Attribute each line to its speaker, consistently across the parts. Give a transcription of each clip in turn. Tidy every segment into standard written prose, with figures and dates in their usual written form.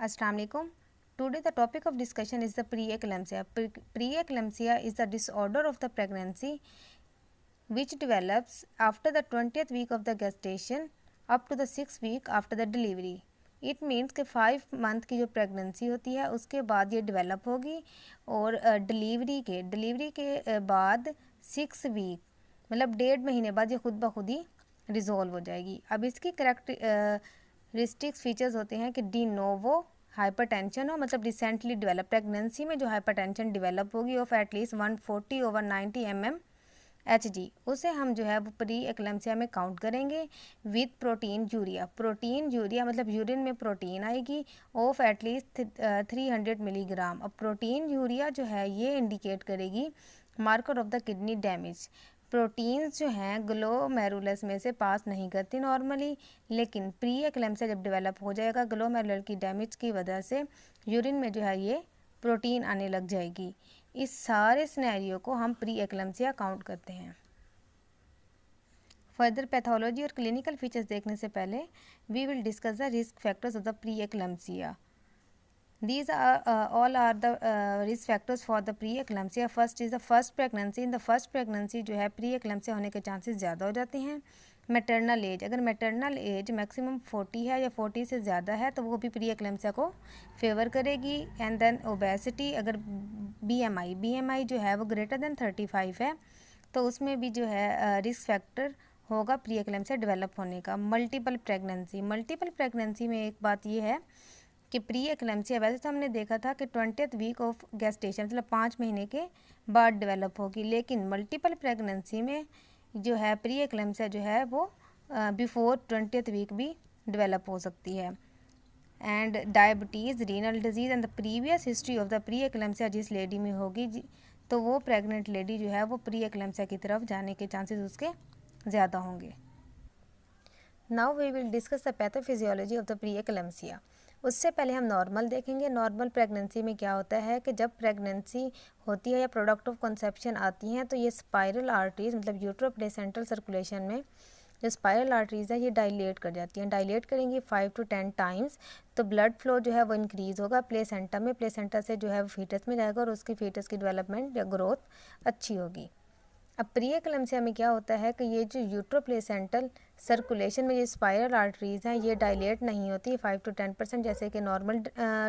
Speaker 1: Assalamu alaikum. Today the topic of discussion is the preeclampsia. Preeclampsia is the disorder of the pregnancy which develops after the 20th week of the gestation up to the 6th week after the delivery. It means कि 5 month की जो pregnancy होती है उसके बाद ये develop होगी और डिलीवरी के बाद 6 वीक मतलब 1.5 महीने बाद ये खुद ब खुद ही रिजॉल्व हो जाएगी। अब इसकी करेक्टरिस्टिक्स फीचर्स होते हैं कि डी नोवो हाइपरटेंशन हो, मतलब रिसेंटली डेवलप प्रेगनेंसी में जो हाइपरटेंशन डेवलप होगी ऑफ एटलीस्ट 140/90 mm उसे हम जो है वो प्री एक्लेम्सिया में काउंट करेंगे विद प्रोटीन यूरिया मतलब यूरिन में प्रोटीन आएगी ऑफ एटलीस्ट 300 मिलीग्राम। अब प्रोटीन यूरिया जो है ये इंडिकेट करेगी marker of the kidney damage. Proteins जो हैं ग्लोमेरुलस में से पास नहीं करती नॉर्मली, लेकिन प्री एक्लेम्सिया जब डेवलप हो जाएगा ग्लोमेरुलर की डैमेज की वजह से यूरिन में जो है ये प्रोटीन आने लग जाएगी। इस सारे सिनेरियो को हम प्री एक्लेम्सिया काउंट करते हैं। फर्दर पैथोलॉजी और क्लिनिकल फीचर्स देखने से पहले we will discuss the risk factors of the pre eclampsia. These all are the risk factors for the pre-eclampsia. First is the first pregnancy. In the first pregnancy जो है pre-eclampsia होने के chances ज़्यादा हो जाते हैं। मैटरनल एज, अगर maternal as maximum 40 है या 40 से ज़्यादा है तो वो भी प्री-एक्लेम्सिया को फेवर करेगी। एंड देन ओबेसिटी, अगर BMI जो है वो ग्रेटर देन 35 है तो उसमें भी जो है रिस्क फैक्टर होगा प्री-एक्लेम्सिया डेवलप होने का। मल्टीपल प्रेगनेंसी में एक बात ये है कि प्री एक्लेम्सिया वैसे तो हमने देखा था कि 20th वीक ऑफ गेस्टेशन मतलब 5 महीने के बाद डेवलप होगी, लेकिन मल्टीपल प्रेगनेंसी में जो है प्री एक्लेम्सिया जो है वो बिफोर 20th वीक भी डेवलप हो सकती है। And diabetes, renal disease and the previous history of the pre eclampsia जिस लेडी में होगी तो वो प्रेग्नेंट लेडी जो है वो प्री एक्लेम्सिया की तरफ जाने के चांसेस उसके ज़्यादा होंगे। Now we will discuss the pathophysiology of the pre eclampsia. उससे पहले हम नॉर्मल देखेंगे। नॉर्मल प्रेगनेंसी में क्या होता है कि जब प्रेगनेंसी होती है या प्रोडक्ट ऑफ कंसेप्शन आती हैं तो ये स्पाइरल आर्टरीज मतलब यूट्रोप्लेसेंटल सर्कुलेशन में जो स्पाइरल आर्टरीज है ये डायलेट कर जाती हैं। डायलेट करेंगी 5 to 10 टाइम्स तो ब्लड फ्लो जो है वो इंक्रीज़ होगा प्लेसेंटा में। प्लेसेंटा से जो है वो फीटस में जाएगा और उसकी फीटस की डेवलपमेंट या ग्रोथ अच्छी होगी। अब प्री एक्लेम्सिया में क्या होता है कि ये जो यूट्रोप्लेसेंटल सर्कुलेशन में ये स्पाइरल आर्टरीज़ हैं ये डायलेट नहीं होती 5 to 10% जैसे कि नॉर्मल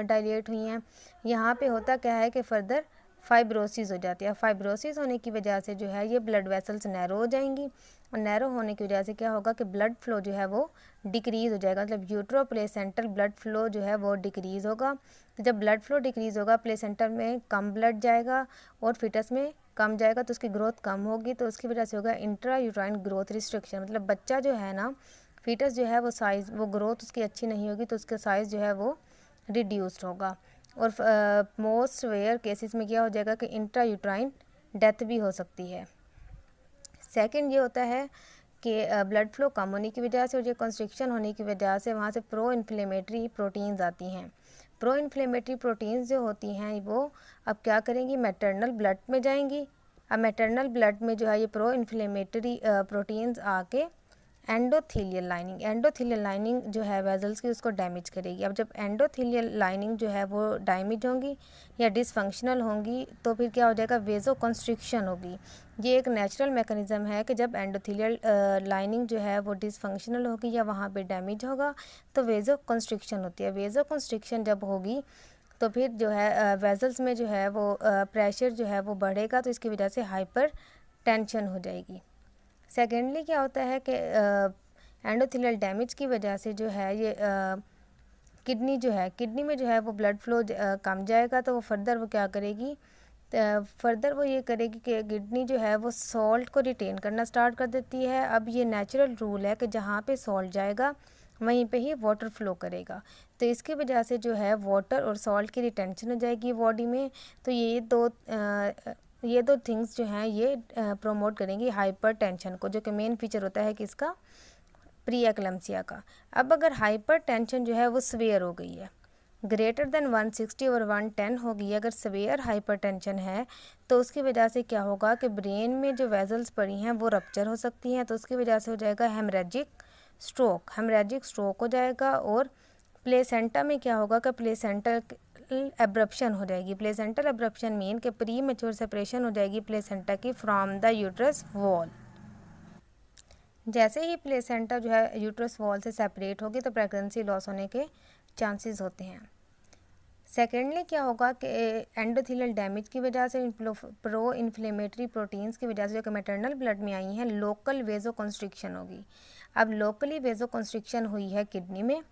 Speaker 1: डायलेट हुई हैं। यहाँ पे होता क्या है कि फर्दर फाइब्रोसिस हो जाती है। फाइब्रोसिस होने की वजह से जो है ये ब्लड वेसल्स नैरो हो जाएंगी और नैरो होने की वजह से क्या होगा कि ब्लड फ्लो जो है वो डिक्रीज़ हो जाएगा, मतलब यूट्रोप्लेसेंटल ब्लड फ्लो जो है वो डिक्रीज़ होगा। तो जब ब्लड फ्लो डिक्रीज़ होगा प्लेसेंटा में कम ब्लड जाएगा और फिटस में कम जाएगा तो उसकी ग्रोथ कम होगी, तो उसकी वजह से होगा इंट्रा यूट्राइन ग्रोथ रिस्ट्रिक्शन, मतलब बच्चा जो है ना फीटस जो है वो साइज़ वो ग्रोथ उसकी अच्छी नहीं होगी तो उसका साइज़ जो है वो रिड्यूस्ड होगा। और मोस्ट रेयर केसेस में क्या हो जाएगा कि इंट्रा यूट्राइन डेथ भी हो सकती है। सेकंड ये होता है कि ब्लड फ्लो कम होने की वजह से और ये कंस्ट्रिक्शन होने की वजह से वहाँ से प्रो इन्फ्लेमेटरी प्रोटीन्स आती हैं। प्रो इन्फ्लेमेटरी प्रोटीन्स जो होती हैं वो अब क्या करेंगी मैटरनल ब्लड में जाएंगी। अब मैटरनल ब्लड में जो है ये प्रो इन्फ्लेमेटरी प्रोटीन्स आके एंडोथीलियल लाइनिंग जो है वेजल्स की उसको डैमेज करेगी। अब जब एंडोथीलियल लाइनिंग जो है वो डैमेज होंगी या डिसफंक्शनल होंगी तो फिर क्या हो जाएगा वेजो कंस्ट्रिक्शन होगी। ये एक नेचुरल मैकेनिज़्म है कि जब एंडोथीलियल लाइनिंग जो है वो डिसफंक्शनल होगी या वहाँ पे डैमेज होगा तो वेजो कंस्ट्रिक्शन होती है। वेजो कंस्ट्रिक्शन जब होगी तो फिर जो है वेजल्स में जो है वो प्रेशर जो है वो बढ़ेगा तो इसकी वजह से हाइपर टेंशन हो जाएगी। सेकेंडली क्या होता है कि एंडोथेलियल डैमेज की वजह से जो है ये किडनी में जो है वो ब्लड फ्लो कम जाएगा तो वो फर्दर वो क्या करेगी फर्दर वो ये करेगी कि किडनी जो है वो सॉल्ट को रिटेन करना स्टार्ट कर देती है। अब ये नेचुरल रूल है कि जहाँ पे सॉल्ट जाएगा वहीं पे ही वाटर फ्लो करेगा, तो इसकी वजह से जो है वाटर और सॉल्ट की रिटेंशन हो जाएगी बॉडी में। तो ये दो थिंग्स जो हैं ये प्रमोट करेंगी हाइपर टेंशन को, जो कि मेन फीचर होता है किसका प्री एक्लेम्सिया का। अब अगर हाइपर टेंशन जो है वो सवेयर हो गई है ग्रेटर देन 160 और 110 होगी, अगर सवेयर हाइपर टेंशन है तो उसकी वजह से क्या होगा कि ब्रेन में जो वेजल्स पड़ी हैं वो रप्चर हो सकती हैं तो उसकी वजह से हो जाएगा हेमरेजिक स्ट्रोक हो जाएगा और प्लेसेंटा में क्या होगा कि प्लेसेंटल एब्रप्शन हो जाएगी। प्लेसेंटल एब्रप्शन मीन कि प्री मैच्योर सेपरेशन हो जाएगी प्लेसेंटा की फ्रॉम द यूट्रस वॉल। जैसे ही प्लेसेंटा जो है यूट्रस वॉल से सेपरेट होगी तो प्रेगनेंसी लॉस होने के चांसेस होते हैं। सेकेंडली क्या होगा कि एंडोथेलियल डैमेज की वजह से प्रो इन्फ्लेमेटरी प्रोटीन्स की वजह से जो कि मैटरनल ब्लड में आई हैं लोकल वेजो कंस्ट्रिक्शन होगी। अब लोकली वेजो कंस्ट्रिक्शन हुई है किडनी में।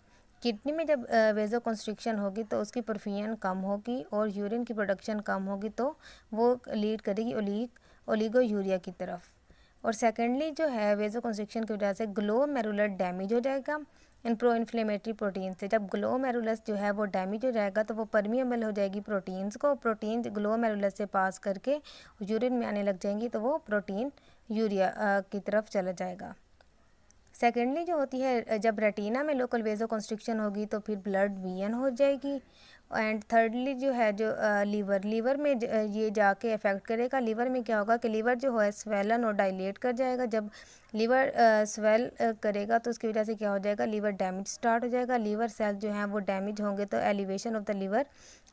Speaker 1: किडनी में जब वेजो कंस्ट्रिक्शन होगी तो उसकी परफ्यूजन कम होगी और यूरिन की प्रोडक्शन कम होगी, तो वो लीड करेगी ओलिगोयूरिया की तरफ। और सेकेंडली जो है वेजो कंस्ट्रिक्शन की वजह से ग्लोमेरुलर डैमेज हो जाएगा इन प्रो इन्फ्लेमेटरी प्रोटीन से। जब ग्लोमेरुलस जो है वो डैमेज हो जाएगा तो वो परमिएबल हो जाएगी प्रोटीन्स को। प्रोटीन ग्लोमेरुलस से पास करके यूरिन में आने लग जाएंगी तो वो प्रोटीन यूरिया की तरफ चला जाएगा। सेकेंडली जो होती है जब रेटिना में लोकल वेजो कंस्ट्रिक्शन होगी तो फिर ब्लड वीन हो जाएगी। एंड थर्डली जो है जो लीवर में ये जाके इफेक्ट करेगा। लीवर में क्या होगा कि लीवर जो है स्वेलन और डायलेट कर जाएगा। जब लीवर स्वेल करेगा तो उसकी वजह से क्या हो जाएगा, लीवर डैमेज स्टार्ट हो जाएगा। लीवर सेल्स जो हैं वो डैमेज होंगे तो elevation of the liver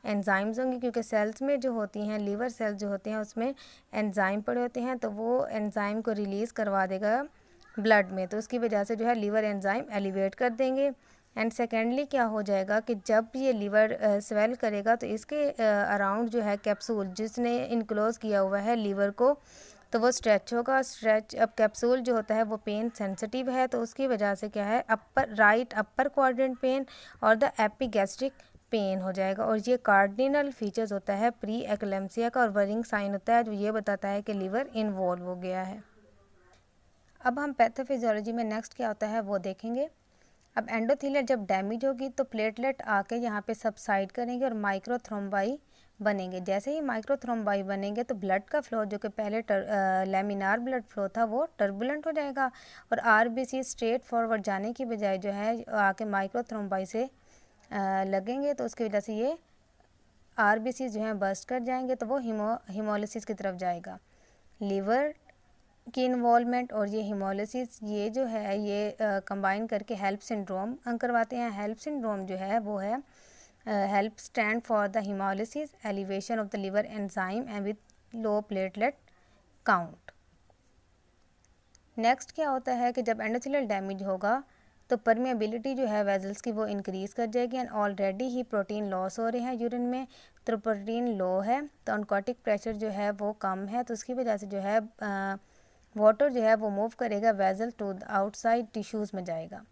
Speaker 1: enzymes होंगे, क्योंकि सेल्स में जो होती हैं लीवर सेल्स जो होते हैं उसमें एंजाइम पड़े होते हैं, तो वो एंजाइम को रिलीज़ करवा देगा ब्लड में, तो उसकी वजह से जो है लीवर एंजाइम एलिवेट कर देंगे। एंड सेकेंडली क्या हो जाएगा कि जब ये लीवर स्वेल करेगा तो इसके अराउंड जो है कैप्सूल जिसने इनक्लोज किया हुआ है लीवर को, तो वो स्ट्रेच होगा। स्ट्रेच अब कैप्सूल जो होता है वो पेन सेंसिटिव है, तो उसकी वजह से क्या है राइट अपर क्वाड्रेंट पेन और द एपिगैस्ट्रिक पेन हो जाएगा। और ये कार्डिनल फीचर्स होता है प्री एक्लेम्सिया का, और वरिंग साइन होता है जो ये बताता है कि लीवर इन्वॉल्व हो गया है। अब हम पैथोफिजियोलॉजी में नेक्स्ट क्या होता है वो देखेंगे। अब एंडोथेलियल जब डैमेज होगी तो प्लेटलेट आके यहाँ पे सबसाइड करेंगे और माइक्रोथ्रोम्बाई बनेंगे। जैसे ही माइक्रोथ्रोम्बाई बनेंगे तो ब्लड का फ्लो जो कि पहले लेमिनार ब्लड फ्लो था वो टर्बुलेंट हो जाएगा, और आरबीसी स्ट्रेट फॉरवर्ड जाने की बजाय जो है आके माइक्रोथ्रोम्बाई से लगेंगे, तो उसकी वजह से ये आरबीसी जो है बस्ट कर जाएंगे, तो वो हीमोलिसिस की तरफ जाएगा। लीवर की इन्वॉल्वमेंट और ये हीमोलिसिस ये जो है ये कंबाइन करके हेल्प सिंड्रोम करवाते हैं। हेल्प सिंड्रोम जो है वो है help stand for the haemolysis elevation of the liver enzyme and with low platelet count. Next क्या होता है कि जब एंडोथेलियल डैमेज होगा तो परमेबिलिटी जो है वेजल्स की वो इंक्रीज़ कर जाएगी, and already he protein loss हो रहे हैं यूरिन में, तो प्रोटीन लो है तो ऑनकोटिक प्रेशर जो है वो कम है, तो उसकी वजह से जो है वाटर जो है वो मूव करेगा वेजल टू आउटसाइड टिश्यूज़ में जाएगा।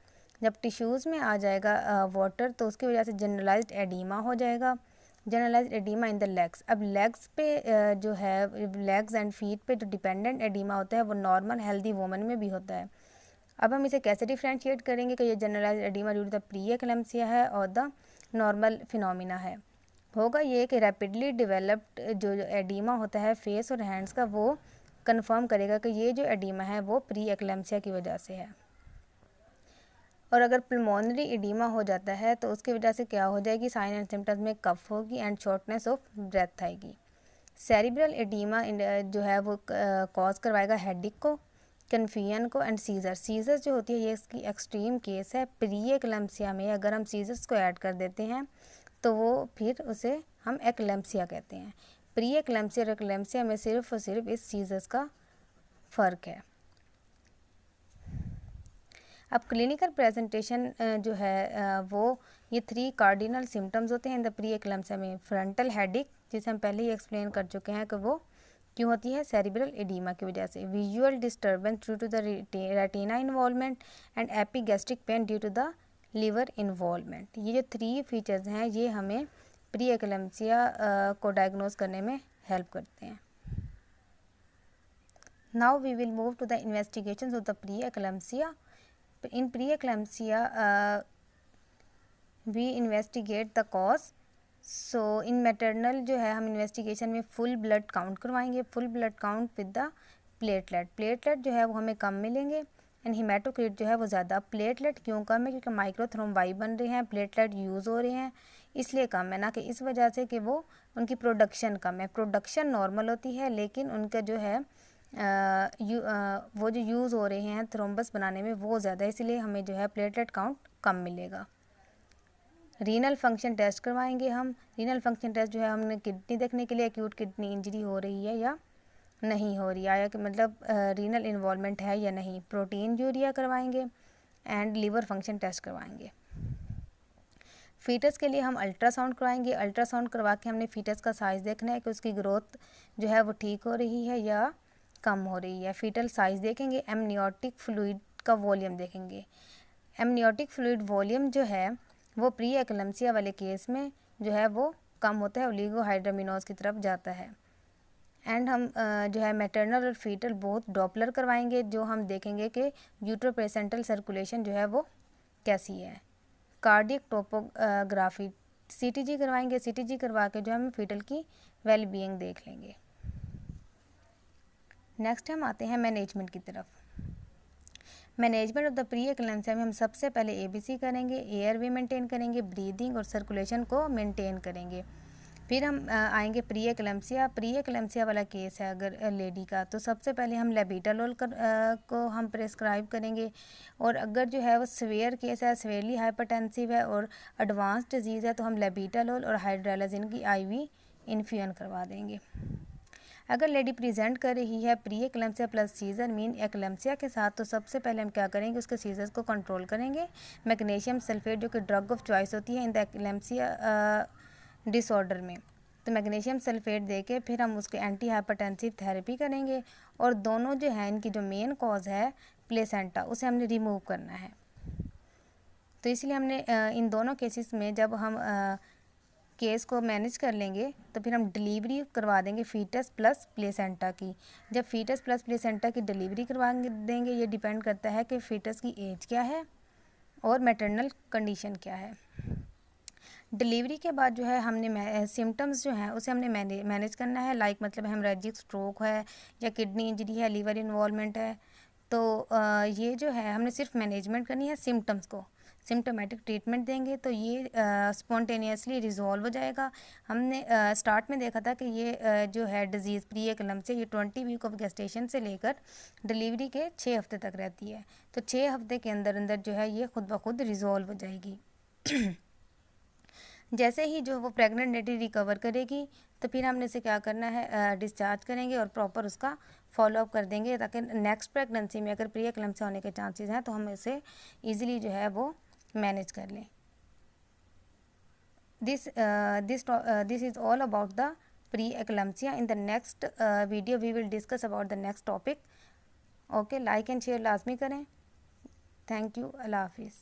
Speaker 1: जब टिश्यूज़ में आ जाएगा वाटर तो उसकी वजह से जनरलाइज्ड एडीमा हो जाएगा, generalised oedema in the legs. अब लेग्स पे जो है लेग्स एंड फीट पे जो डिपेंडेंट एडीमा होता है वो नॉर्मल हेल्दी वुमन में भी होता है। अब हम इसे कैसे डिफ्रेंशिएट करेंगे कि ये generalised oedema due to the pre eclampsia है और द नॉर्मल फिनोमिना है। होगा ये कि रैपिडली डेवलप्ड जो एडीमा होता है फेस और हैंड्स का वो कंफर्म करेगा कि ये जो एडीमा है वो प्री एक्लेम्सिया की वजह से है। और अगर पल्मोनरी एडीमा हो जाता है तो उसकी वजह से क्या हो जाएगी, साइन एंड सिम्टम्स में कफ होगी एंड शॉर्टनेस ऑफ ब्रेथ आएगी। सेरिब्रल एडीमा जो है वो कॉज करवाएगा हेडेक को, कन्फ्यूजन को एंड सीजर। सीजर्स जो होती है ये इसकी एक्सट्रीम केस है। प्री एक्लेम्सिया में अगर हम सीजर्स को ऐड कर देते हैं तो वो फिर उसे हम एक्लेम्सिया कहते हैं। प्री एक्लेम्सिया और एक्लेम्सिया में सिर्फ और सिर्फ इस सीजर्स का फ़र्क है। अब क्लिनिकल प्रेजेंटेशन जो है वो ये 3 कार्डिनल सिम्टम्स होते हैं इन द प्री एक्लेम्सिया में। फ्रंटल हेडेक जिसे हम पहले ही एक्सप्लेन कर चुके हैं कि वो क्यों होती है, सेरिब्रल एडीमा की वजह से। Visual disturbance due to the retina involvement and epigastric pain due to the liver involvement. ये जो 3 फीचर्स हैं ये हमें प्री एक्लेम्सिया को डायग्नोज करने में हेल्प करते हैं। Now we will move to the investigations of the pre-eclampsia. In pre-eclampsia, we investigate the cause. So in maternal जो है हम इन्वेस्टिगेशन में फुल ब्लड काउंट करवाएंगे, full blood count with the platelet जो है वो हमें कम मिलेंगे, एंड हिमेटोक्रिट जो है वो ज़्यादा। प्लेटलेट क्यों कम है, क्योंकि माइक्रोथ्रोम्बाई बन रहे हैं, प्लेटलेट यूज़ हो रहे हैं इसलिए कम है, ना कि इस वजह से कि वो उनकी प्रोडक्शन कम है। प्रोडक्शन नॉर्मल होती है लेकिन उनका जो है वो जो यूज़ हो रहे हैं थ्रोम्बस बनाने में वो ज़्यादा है, इसलिए हमें जो है प्लेटलेट काउंट कम मिलेगा। रीनल फंक्शन टेस्ट करवाएंगे हम। रीनल फंक्शन टेस्ट जो है हमने किडनी देखने के लिए एक्यूट किडनी इंजरी हो रही है या नहीं हो रही है, कि मतलब रीनल इन्वॉल्वमेंट है या नहीं। प्रोटीन यूरिया करवाएंगे एंड लीवर फंक्शन टेस्ट करवाएंगे। फीटस के लिए हम अल्ट्रासाउंड करवाएंगे। अल्ट्रासाउंड करवा के हमने फीटस का साइज़ देखना है कि उसकी ग्रोथ जो है वो ठीक हो रही है या कम हो रही है। फीटल साइज़ देखेंगे। एमनियोटिक फ्लूइड का वॉल्यूम देखेंगे। एमनियोटिक फ्लूइड वॉल्यूम जो है वो प्री एक्लेम्सिया वाले केस में जो है वो कम होता है, ओलिगोहाइड्रामिनोज की तरफ जाता है। एंड हम जो है मैटरनल और फीटल बोथ डॉपलर करवाएंगे, जो हम देखेंगे कि यूट्रोप्लेसेंटल सर्कुलेशन जो है वो कैसी है। कार्डियक टोपोग्राफी सीटीजी करवाएंगे। सीटीजी करवा के जो हम फीटल की वेल बीइंग देख लेंगे। नेक्स्ट हम आते हैं मैनेजमेंट की तरफ। Management of the pre eclampsia में हम सबसे पहले एबीसी करेंगे, एयरवे मेंटेन करेंगे, ब्रीदिंग और सर्कुलेशन को मेंटेन करेंगे। फिर हम आएंगे प्री एक्लेम्सिया। प्री एक्लेम्सिया वाला केस है अगर लेडी का, तो सबसे पहले हम लेबिटालोल को हम प्रेस्क्राइब करेंगे। और अगर जो है वो सीवियर केस है, सीवियरली हाइपरटेंसिव है और एडवांस डिजीज़ है, तो हम लेबिटालोल और हाइड्रोलाजिन की आईवी इन्फ्यूजन करवा देंगे। अगर लेडी प्रेजेंट कर रही है pre eclampsia plus seizure mean eclampsia के साथ, तो सबसे पहले हम क्या करेंगे, उसके सीजर्स को कंट्रोल करेंगे। मैग्नीशियम सल्फेट जो कि ड्रग ऑफ चॉइस होती है इन द एक्लेम्सिया डिसऑर्डर में, तो मैग्नीशियम सल्फेट दे के फिर हम उसके एंटी हाइपरटेंसिव थेरेपी करेंगे। और दोनों जो है इनकी जो मेन कॉज है प्लेसेंटा, उसे हमने रिमूव करना है। तो इसलिए हमने इन दोनों केसेस में जब हम केस को मैनेज कर लेंगे तो फिर हम डिलीवरी करवा देंगे फीटस प्लस प्लेसेंटा की। जब फीटस प्लस प्लेसेंटा की डिलीवरी करवा देंगे, ये डिपेंड करता है कि फ़ीटस की एज क्या है और मैटरनल कंडीशन क्या है। डिलीवरी के बाद जो है हमने सिम्टम्स जो हैं उसे हमने मैनेज करना है। लाइक मतलब हेमरेजिक स्ट्रोक है या किडनी इंजरी है, लीवर इन्वॉल्वमेंट है, तो ये जो है हमने सिर्फ मैनेजमेंट करनी है सिम्टम्स को। सिम्टोमेटिक ट्रीटमेंट देंगे तो ये स्पॉन्टेनियसली रिजॉल्व हो जाएगा। हमने स्टार्ट में देखा था कि ये जो है डिजीज़ प्री एक्लेम्सिया ये 20 वीक ऑफ गेस्टेशन से लेकर डिलीवरी के 6 हफ्ते तक रहती है। तो 6 हफ्ते के अंदर अंदर जो है ये खुद ब खुद रिजॉल्व हो जाएगी। जैसे ही जो वो प्रेग्नेंट लेडी रिकवर करेगी तो फिर हमने इसे क्या करना है, डिस्चार्ज करेंगे और प्रॉपर उसका फॉलोअप कर देंगे, ताकि नेक्स्ट प्रेगनेंसी में अगर प्री एक्लेम्सिया होने के चांसेस हैं तो हम इसे ईजिली जो है वो मैनेज कर लें। This is all about the pre eclampsia. In the next video we will discuss about the next topic. Okay, like and share लाजमी करें। Thank you. अल्लाह हाफिज़।